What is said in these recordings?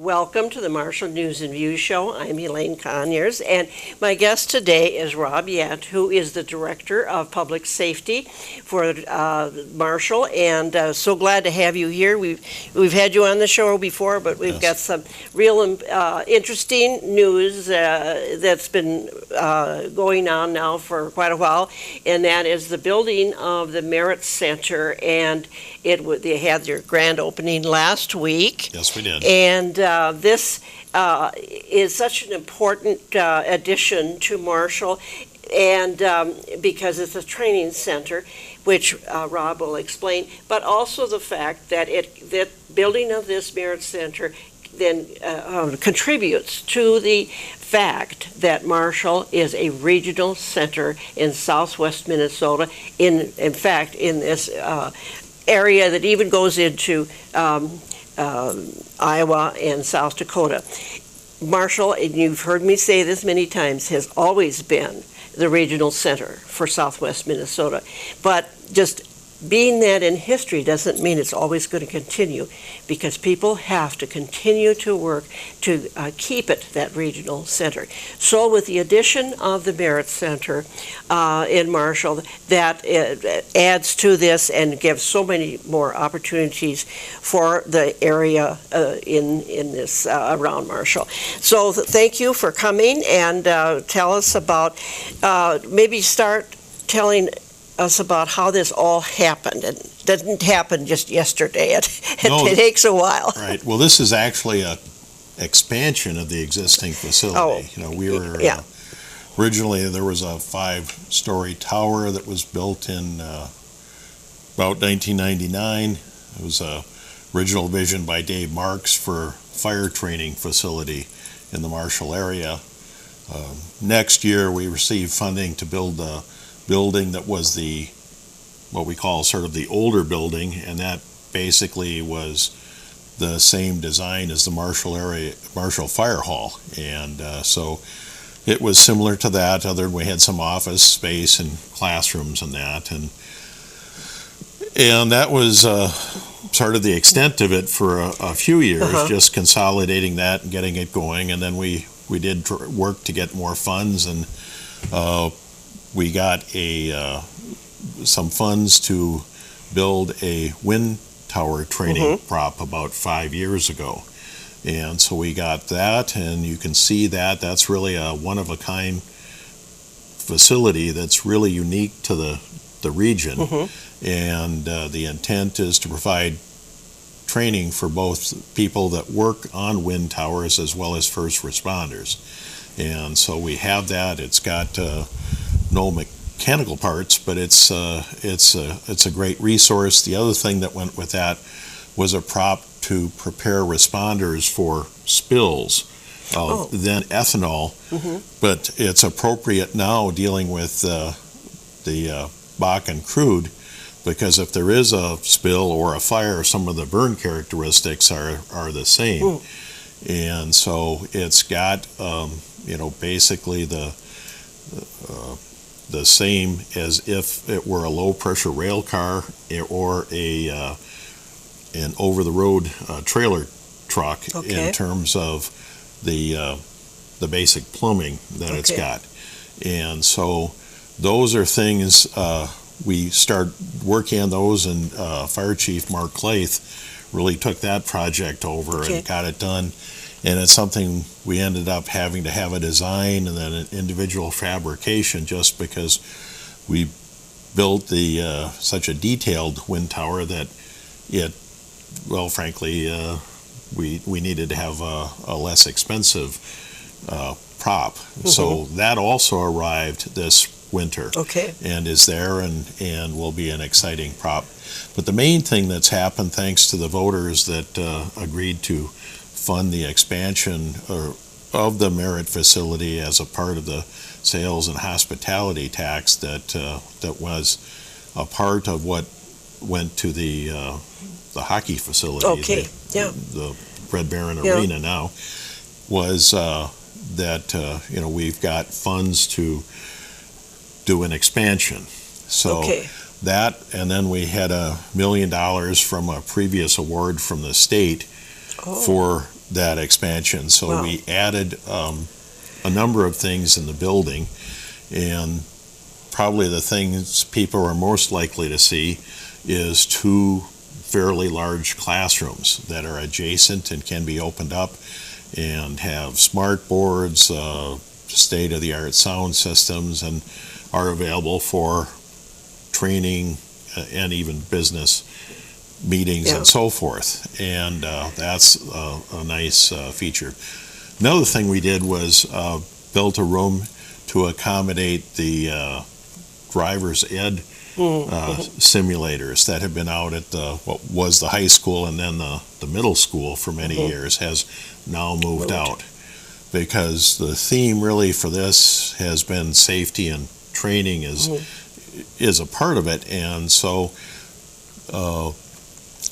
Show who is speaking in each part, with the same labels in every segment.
Speaker 1: Welcome to the Marshall News and Views Show. I'm Elaine Conyers, and my guest today is Rob Yant, who is the Director of Public Safety for Marshall, and so glad to have you here. We've had you on the show before, but we've got some real interesting news that's been going on now for quite a while, and that is the building of the Merit Center, and they had their grand opening last week.
Speaker 2: Yes, we did.
Speaker 1: And this is such an important addition to Marshall, and because it's a training center, which Rob will explain, but also the fact that that building of this Merit Center then contributes to the fact that Marshall is a regional center in southwest Minnesota, in fact, in this area that even goes into Iowa and South Dakota. Marshall, and you've heard me say this many times, has always been the regional center for southwest Minnesota. But just being that in history doesn't mean it's always going to continue, because people have to continue to work to keep it that regional center. So with the addition of the Merit Center in Marshall, that adds to this and gives so many more opportunities for the area in this around Marshall. So thank you for coming, and tell us about, maybe start telling us about how this all happened. It didn't happen just yesterday. It takes a while.
Speaker 2: Right. Well, this is actually a expansion of the existing facility. We were originally, there was a 5-story tower that was built in about 1999. It was a original vision by Dave Marks for fire training facility in the Marshall area. Next year, we received funding to build the building that was what we call sort of the older building, and that basically was the same design as the Marshall Fire Hall, and so it was similar to that, other than we had some office space and classrooms and that, and that was sort of the extent of it for a few years, just consolidating that and getting it going, and then we did work to get more funds, and we got some funds to build a wind tower training prop about 5 years ago. And so we got that, and you can see that that's really a one-of-a-kind facility that's really unique to the region. And the intent is to provide training for both people that work on wind towers as well as first responders. And so we have that. It's got no mechanical parts, but it's a great resource. The other thing that went with that was a prop to prepare responders for spills of then ethanol, but it's appropriate now dealing with the Bakken crude, because if there is a spill or a fire, some of the burn characteristics are the same. And so it's got basically the same as if it were a low-pressure rail car or an over-the-road trailer truck, in terms of the basic plumbing that it's got. And so those are things, we start working on those, and Fire Chief Mark Claith really took that project over and got it done. And it's something we ended up having to have a design and then an individual fabrication, just because we built such a detailed wind tower that frankly, we needed to have a less expensive prop. So that also arrived this winter and is there, and will be an exciting prop. But the main thing that's happened, thanks to the voters that agreed to fund the expansion of the Merit facility as a part of the sales and hospitality tax that was a part of what went to the hockey facility, the Red Baron Arena now, was that we've got funds to do an expansion. So that, and then we had $1 million from a previous award from the state for that expansion. So
Speaker 1: Wow.
Speaker 2: we added a number of things in the building, and probably the things people are most likely to see is two fairly large classrooms that are adjacent and can be opened up and have smart boards, state-of-the-art sound systems, and are available for training and even business meetings and so forth. And that's a nice feature. Another thing we did was built a room to accommodate the driver's ed simulators that have been out at what was the high school, and then the middle school for many years has now moved out, because the theme really for this has been safety, and training is a part of it. And so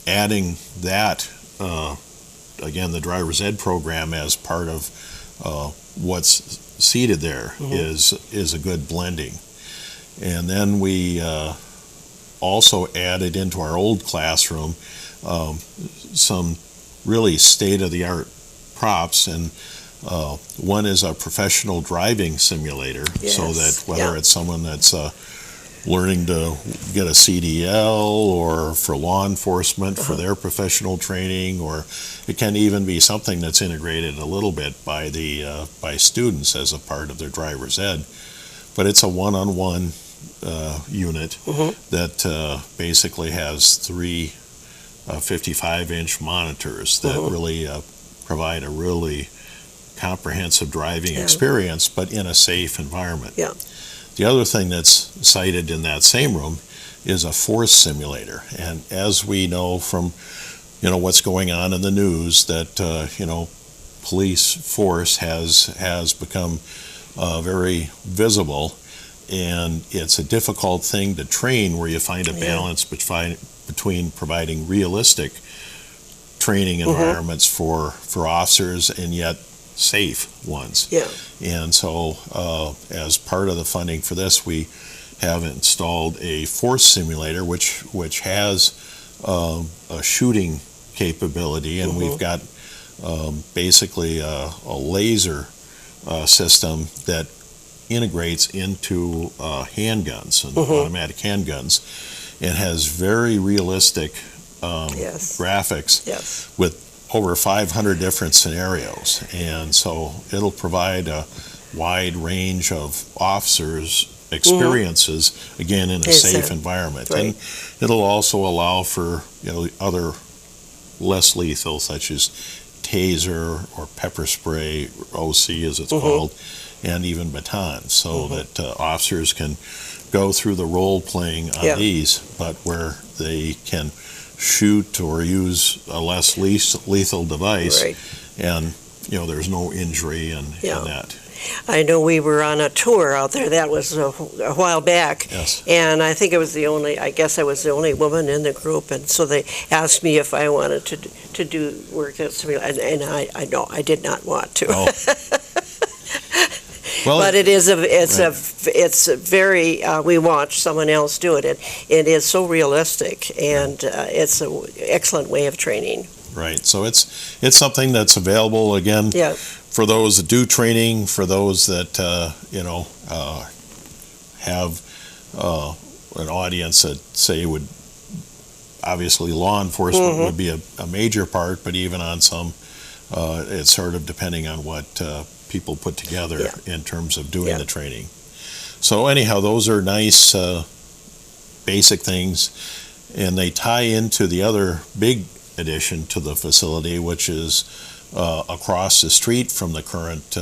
Speaker 2: adding that, again, the driver's ed program as part of what's seated there is a good blending. And then we also added into our old classroom some really state-of-the-art props, and one is a professional driving simulator, so that whether it's someone that's learning to get a CDL, or for law enforcement for their professional training, or it can even be something that's integrated a little bit by by students as a part of their driver's ed. But it's a one-on-one unit that basically has three 55-inch monitors that really provide a really comprehensive driving experience, but in a safe environment. The other thing that's cited in that same room is a force simulator. And as we know from what's going on in the news, that police force has become very visible, and it's a difficult thing to train, where you find a balance between providing realistic training environments for officers, and yet safe ones. And so as part of the funding for this, we have installed a force simulator which has a shooting capability, and we've got basically a laser system that integrates into handguns and automatic handguns, and has very realistic graphics with over 500 different scenarios. And so it'll provide a wide range of officers' experiences, again, in a safe environment. And it'll also allow for other less lethal, such as taser or pepper spray, OC as it's called, and even batons, so that officers can go through the role playing on these, but where they can shoot or use a less lethal device, and there's no injury in that.
Speaker 1: I know we were on a tour out there. That was a while back, and I think I was the only woman in the group, and so they asked me if I wanted to do work at simulator, and I know I did not want to.
Speaker 2: Well,
Speaker 1: but it's a very we watched someone else do it, and it is so realistic, and it's an excellent way of training.
Speaker 2: Right. So it's something that's available, again, for those that do training, for those that have an audience that say would, obviously law enforcement would be a major part, but even on some it's sort of depending on what people put together in terms of doing the training. So anyhow, those are nice basic things, and they tie into the other big addition to the facility, which is across the street from the current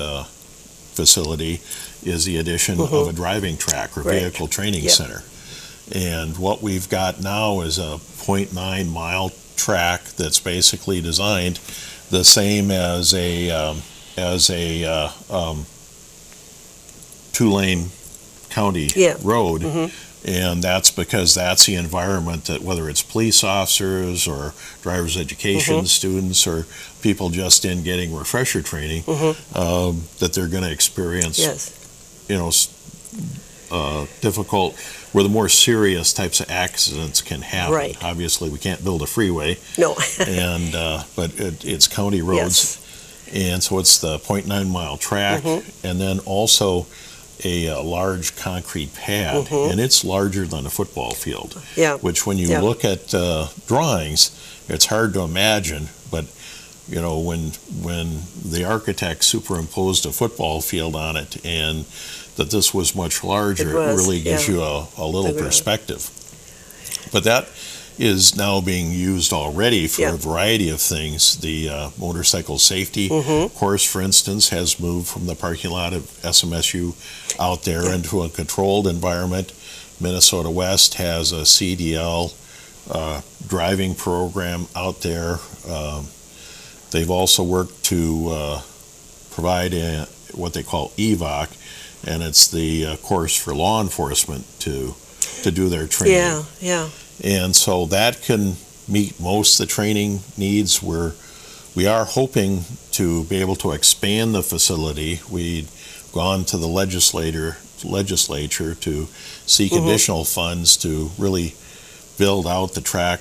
Speaker 2: facility, is the addition of a driving track or vehicle training center. And what we've got now is a 0.9 mile track that's basically designed the same as a two-lane county road, and that's because that's the environment that, whether it's police officers or driver's education students or people just in getting refresher training, that they're going to experience, difficult, where the more serious types of accidents can happen. Obviously, we can't build a freeway, and but it's county roads. And so it's the 0.9 mile track, and then also a large concrete pad, and it's larger than a football field.
Speaker 1: Yeah.
Speaker 2: Which, when you look at drawings, it's hard to imagine, but you know, when the architect superimposed a football field on it, and that this was much larger, it really gives you a little perspective. But that is now being used already for a variety of things. The motorcycle safety course, for instance, has moved from the parking lot of SMSU out there into a controlled environment. Minnesota West has a CDL driving program out there. They've also worked to provide what they call EVOC, and it's the course for law enforcement to do their training. And so that can meet most of the training needs. We are hoping to be able to expand the facility. We've gone to the legislature to seek additional funds to really build out the track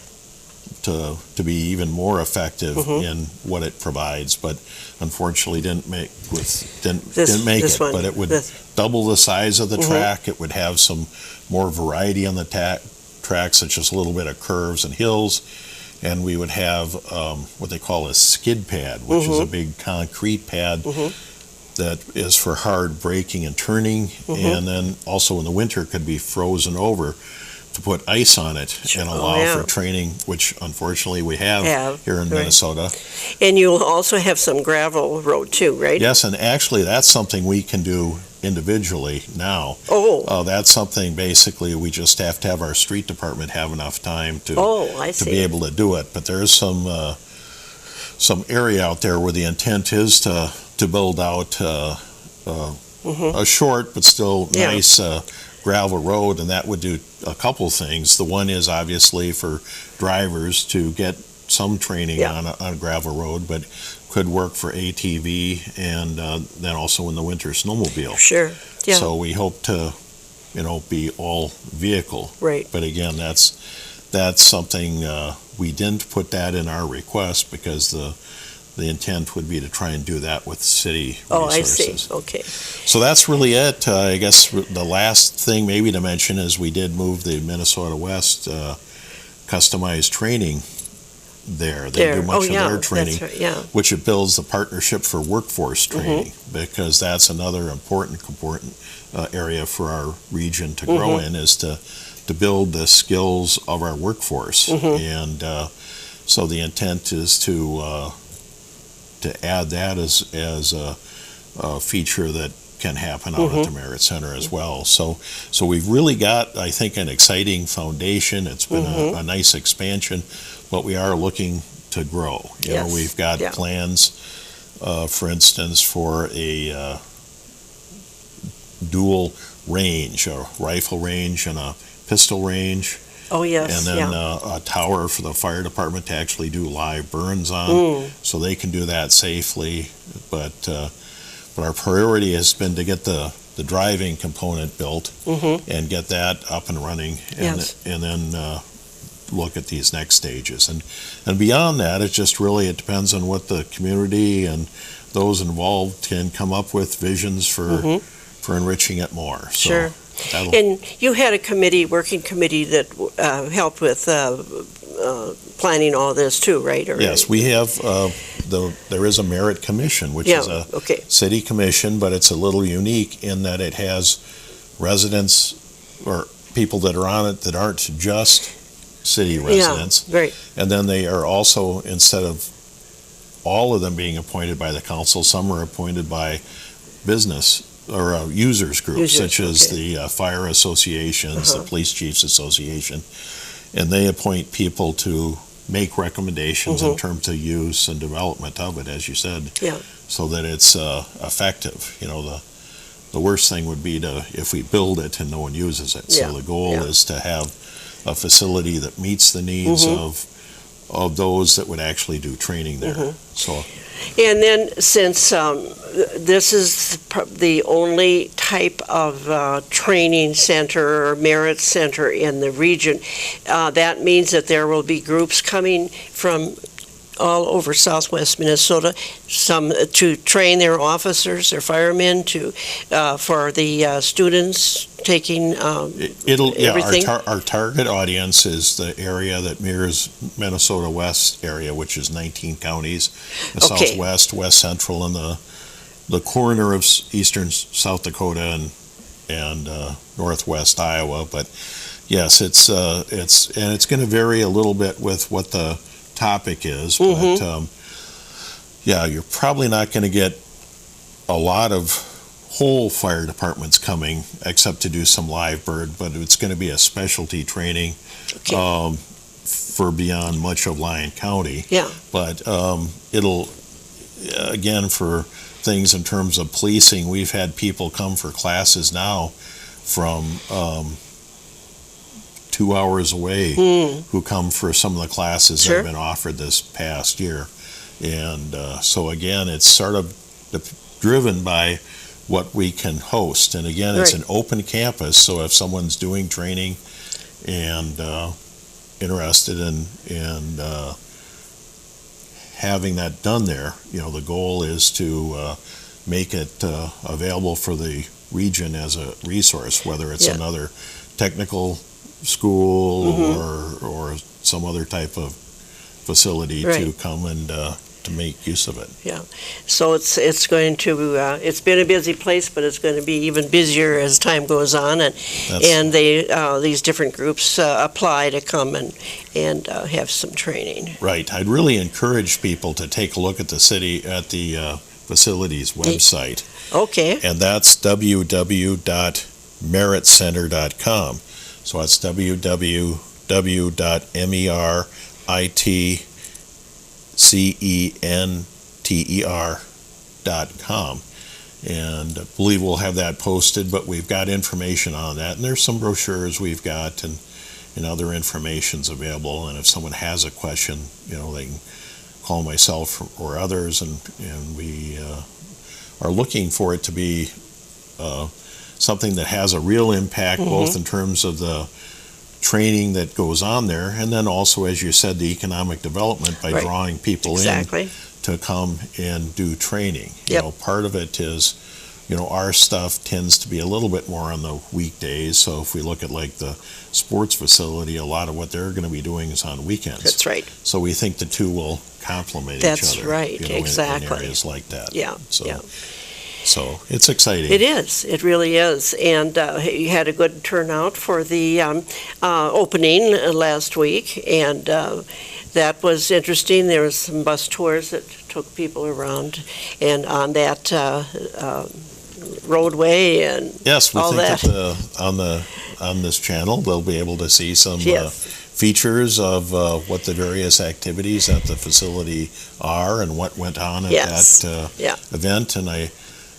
Speaker 2: to be even more effective in what it provides, but unfortunately didn't make it. But it would double the size of the track. It would have some more variety on the track, such as a little bit of curves and hills, and we would have what they call a skid pad, which is a big concrete pad that is for hard braking and turning, and then also in the winter could be frozen over to put ice on it and allow for training, which unfortunately we have here in Minnesota.
Speaker 1: And you'll also have some gravel road too, right?
Speaker 2: Yes, and actually that's something we can do individually now. That's something basically we just have to have our street department have enough time to be able to do it. But there's some area out there where the intent is to build out a short but still nice gravel road, and that would do a couple things. The one is obviously for drivers to get some training on a gravel road, but could work for ATV and then also in the winter snowmobile.
Speaker 1: Sure. Yeah.
Speaker 2: So we hope to, be all vehicle.
Speaker 1: Right.
Speaker 2: But again, that's something we didn't put that in our request because the intent would be to try and do that with city resources.
Speaker 1: I see. Okay.
Speaker 2: So that's really it. I guess the last thing maybe to mention is we did move the Minnesota West customized training there. They do much of their training, which it builds the partnership for workforce training, because that's another important area for our region to grow in, is to build the skills of our workforce. And so the intent is to add that as a feature that can happen out at the Merit Center as well. So we've really got, I think, an exciting foundation. It's been a nice expansion, but we are looking to grow. We've got plans, for instance, for a dual range, a rifle range and a pistol range. And then a tower for the fire department to actually do live burns on, so they can do that safely. But our priority has been to get the driving component built and get that up and running, and then look at these next stages. And beyond that, it depends on what the community and those involved can come up with visions for enriching it more.
Speaker 1: Sure. And you had a working committee that helped with planning all this too, right?
Speaker 2: Yes, we have, there is a merit commission, which is a city commission, but it's a little unique in that it has residents or people that are on it that aren't just city residents. And then they are also, instead of all of them being appointed by the council, some are appointed by business or users groups, such as the fire associations, the police chiefs association, and they appoint people to make recommendations in terms of use and development of it, as you said, so that it's effective. The worst thing would be if we build it and no one uses it. So the goal is to have a facility that meets the needs of those that would actually do training there.
Speaker 1: And then, since this is the only type of training center or merit center in the region, that means that there will be groups coming from all over southwest Minnesota, some to train their officers, their firemen, for the students taking everything.
Speaker 2: Our target audience is the area that mirrors Minnesota West area, which is 19 counties, the Southwest, West Central, and the corner of eastern South Dakota and northwest Iowa. But yes, it's going to vary a little bit with what the topic is. But you're probably not going to get a lot of whole fire departments coming, except to do some live bird. But it's going to be a specialty training for beyond much of Lyon County.
Speaker 1: Yeah.
Speaker 2: But it'll again for things in terms of policing. We've had people come for classes now from 2 hours away who come for some of the classes that have been offered this past year. And so again, it's sort of driven by what we can host. And again, it's an open campus, so if someone's doing training and interested in having that done there, the goal is to make it available for the region as a resource, whether it's another technical school or some other type of facility to come and to make use of it.
Speaker 1: Yeah, so it's going to it's been a busy place, but it's going to be even busier as time goes on, and they these different groups apply to come and have some training.
Speaker 2: Right. I'd really encourage people to take a look at the facility's website.
Speaker 1: Okay.
Speaker 2: And that's www.meritcenter.com. So it's www.meritcenter.com. And I believe we'll have that posted, but we've got information on that. And there's some brochures we've got and other information's available. And if someone has a question, they can call myself or others, and we are looking for it to be something that has a real impact, both in terms of the training that goes on there, and then also, as you said, the economic development by drawing people in to come and do training. Part of it is, our stuff tends to be a little bit more on the weekdays. So if we look at like the sports facility, a lot of what they're going to be doing is on weekends.
Speaker 1: That's right.
Speaker 2: So we think the two will complement each other.
Speaker 1: That's right, exactly.
Speaker 2: In areas like that. So it's exciting.
Speaker 1: It is. It really is. And you had a good turnout for the opening last week, and that was interesting. There was some bus tours that took people around and on that roadway and all that.
Speaker 2: We think that on this channel they'll be able to see some features of what the various activities at the facility are and what went on at that event. And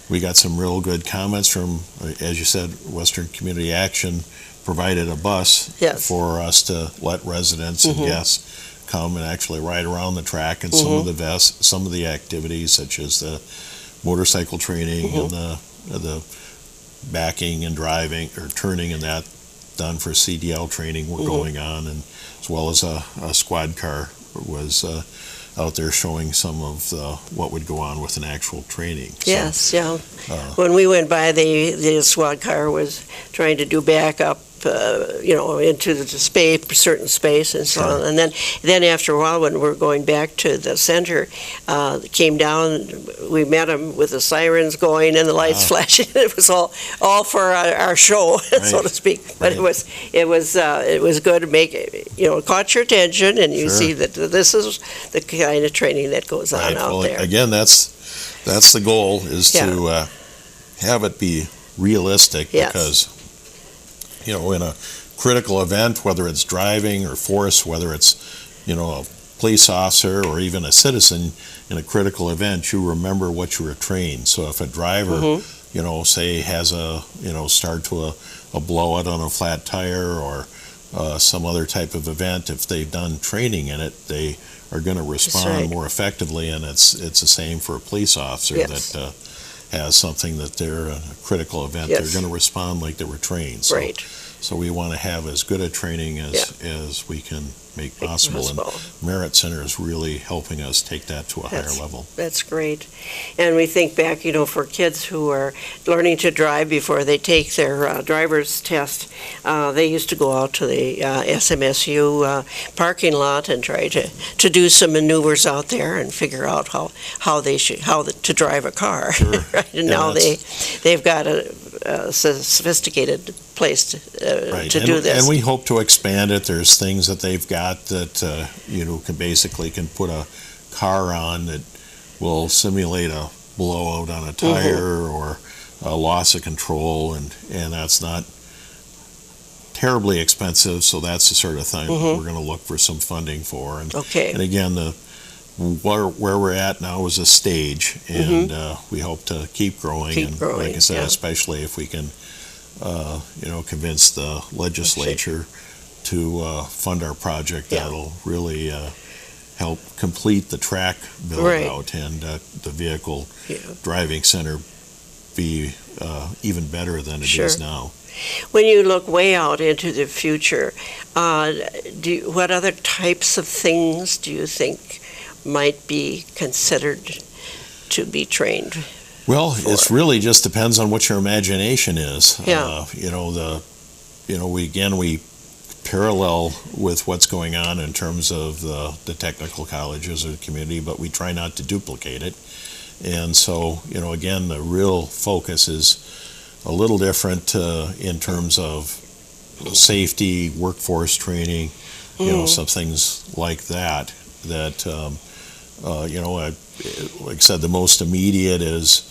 Speaker 2: we got some real good comments from, as you said, Western Community Action provided a bus for us to let residents and guests come and actually ride around the track, and some of the activities such as the motorcycle training and the backing and driving or turning and that done for CDL training were going on, and as well as a squad car was out there showing some of what would go on with an actual training. When we went by, the squad car was trying to do backup, into the certain space and so on. And then after a while, when we were going back to the center, came down, we met them with the sirens going and the lights flashing. It was all for our show, so to speak. But it was good to make it, caught your attention, and you see that this is the kind of training that goes on out there. Again, that's the goal, is to have it be realistic, because in a critical event, whether it's driving or force, whether it's a police officer or even a citizen in a critical event, you remember what you were trained. So if a driver say has a start to a blowout on a flat tire or some other type of event, if they've done training in it, they are going to respond more effectively. And it's the same for a police officer that has something that they're a critical event. They're going to respond like they were trained. So So we want to have as good a training as we can make possible. And Merit Center is really helping us take that to a higher level.
Speaker 1: That's great. And we think back, for kids who are learning to drive before they take their driver's test, they used to go out to the SMSU parking lot and try to do some maneuvers out there and figure out how to drive a car.
Speaker 2: Sure.
Speaker 1: Right? And now they've got a sophisticated place to do this.
Speaker 2: And we hope to expand it. There's things that they've got that can put a car on that will simulate a blowout on a tire or a loss of control, and that's not terribly expensive. So that's the sort of thing we're going to look for some funding for. And again, where we're at now is a stage, and we hope to keep growing. Like I said, especially if we can, convince the legislature to fund our project, that'll really help complete the track build out and the vehicle driving center be even better than it is now.
Speaker 1: When you look way out into the future, what other types of things do you think might be considered to be trained?
Speaker 2: Well, it really just depends on what your imagination is. We parallel with what's going on in terms of the technical colleges or the community, but we try not to duplicate it. And so, again, the real focus is a little different in terms of safety, workforce training, some things like that. Like I said, the most immediate is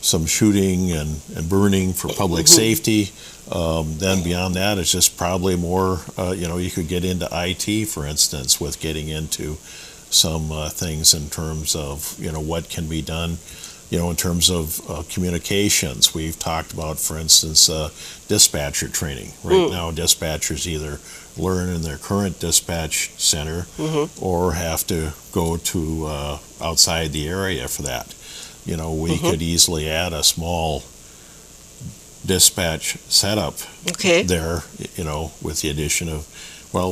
Speaker 2: some shooting and burning for public safety. Then beyond that, it's just probably more, you could get into IT, for instance, with getting into some things in terms of, what can be done, in terms of communications. We've talked about, for instance, dispatcher training. Right now, dispatchers either learn in their current dispatch center or have to go to outside the area for that. We could easily add a small dispatch setup there, with the addition of,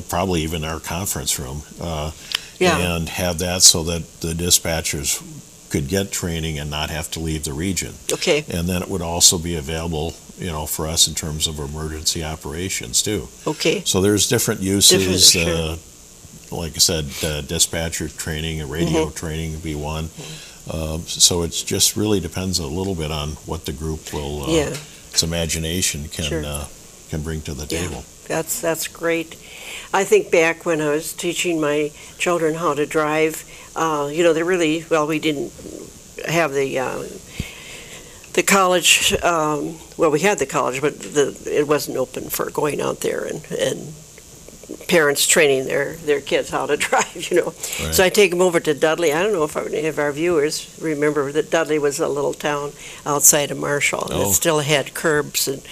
Speaker 2: probably even our conference room, and have that so that the dispatchers could get training and not have to leave the region. And then it would also be available, for us in terms of emergency operations too. So there's different uses. Like I said, dispatcher training and radio training would be one. So it just really depends a little bit on what the group will, its imagination can bring to the table.
Speaker 1: That's great. I think back when I was teaching my children how to drive, they really, we didn't have the college, we had the college, but it wasn't open for going out there and parents training their kids how to drive, So I take them over to Dudley. I don't know if any of our viewers remember that Dudley was a little town outside of Marshall. And it still had curbs and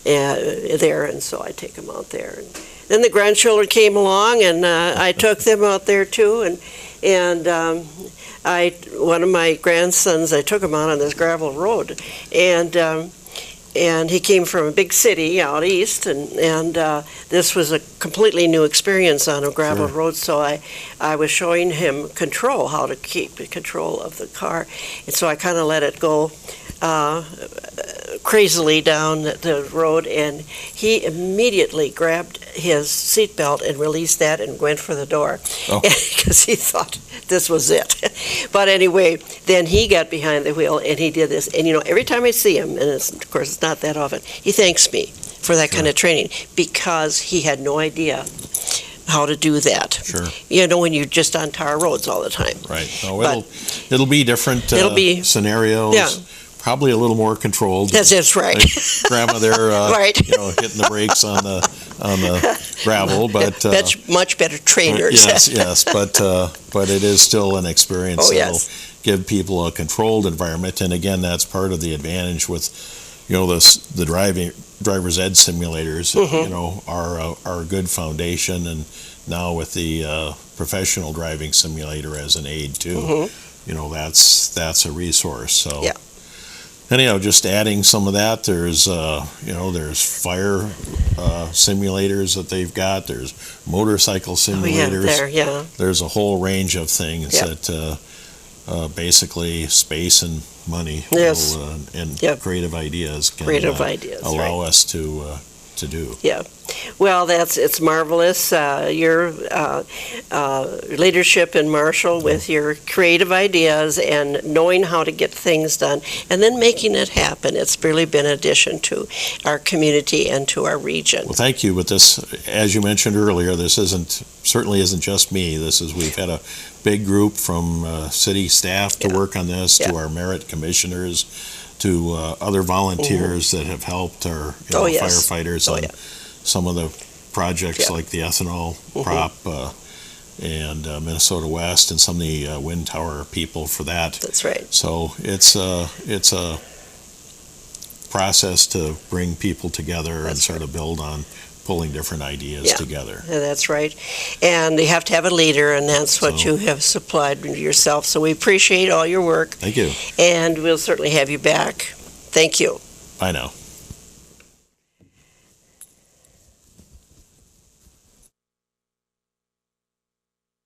Speaker 1: there, and so I take them out there. And then the grandchildren came along, and I took them out there too. And one of my grandsons, I took him out on this gravel road, and he came from a big city out east, and this was a completely new experience on a gravel road, so I was showing him how to keep control of the car, and so I kind of let it go crazily down the road, and he immediately grabbed his seatbelt and released that and went for the door because he thought this was it. But anyway, then he got behind the wheel and he did this. And every time I see him, and of course it's not that often, he thanks me for that kind of training because he had no idea how to do that. When you're just on tar roads all the time.
Speaker 2: It'll be different scenarios. Probably a little more controlled.
Speaker 1: That's right.
Speaker 2: Like Grandma there, hitting the brakes on the gravel, but
Speaker 1: much better trainers.
Speaker 2: Yes, but it is still an experience that'll give people a controlled environment, and again, that's part of the advantage with, the driver's ed simulators. Are a good foundation, and now with the professional driving simulator as an aid too, that's a resource. So. anyhow, just adding some of that. There's there's fire simulators that they've got. There's motorcycle simulators. There's a whole range of things that basically space and money and creative ideas can allow us to do.
Speaker 1: Yeah. Well, it's marvelous. Your leadership in Marshall with your creative ideas and knowing how to get things done and then making it happen. It's really been an addition to our community and to our region.
Speaker 2: Well, thank you. But this, as you mentioned earlier, this certainly isn't just me. We've had a big group from city staff to work on this, to our merit commissioners, to other volunteers that have helped our firefighters on some of the projects like the ethanol prop and Minnesota West, and some of the wind tower people for that.
Speaker 1: That's right.
Speaker 2: So it's a process to bring people together and sort of build on pulling different ideas together.
Speaker 1: Yeah, that's right. And you have to have a leader, and that's what you have supplied yourself. So we appreciate all your work.
Speaker 2: Thank you.
Speaker 1: And we'll certainly have you back. Thank you.
Speaker 2: Bye now.